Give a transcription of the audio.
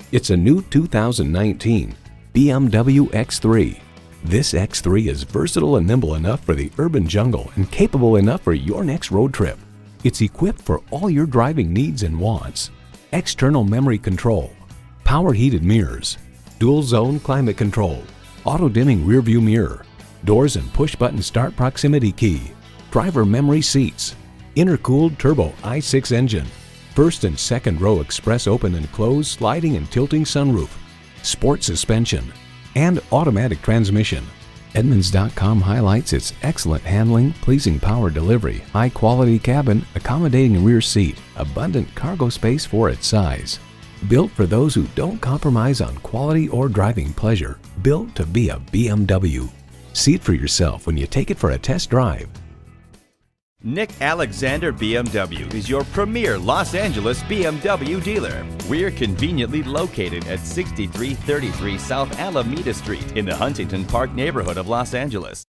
It's a new 2019 BMW X3. This X3 is versatile and nimble enough for the urban jungle and capable enough for your next road trip. It's equipped for all your driving needs and wants. External memory control, power heated mirrors, dual zone climate control, auto dimming rear view mirror, doors and push button start proximity key, driver memory seats, intercooled turbo i6 engine, first and second row express open and close sliding and tilting sunroof, sport suspension, and automatic transmission. Edmunds.com highlights its excellent handling, pleasing power delivery, high-quality cabin, accommodating rear seat, abundant cargo space for its size. Built for those who don't compromise on quality or driving pleasure. Built to be a BMW. See it for yourself when you take it for a test drive. Nick Alexander BMW is your premier Los Angeles BMW dealer. We're conveniently located at 6333 South Alameda Street in the Huntington Park neighborhood of Los Angeles.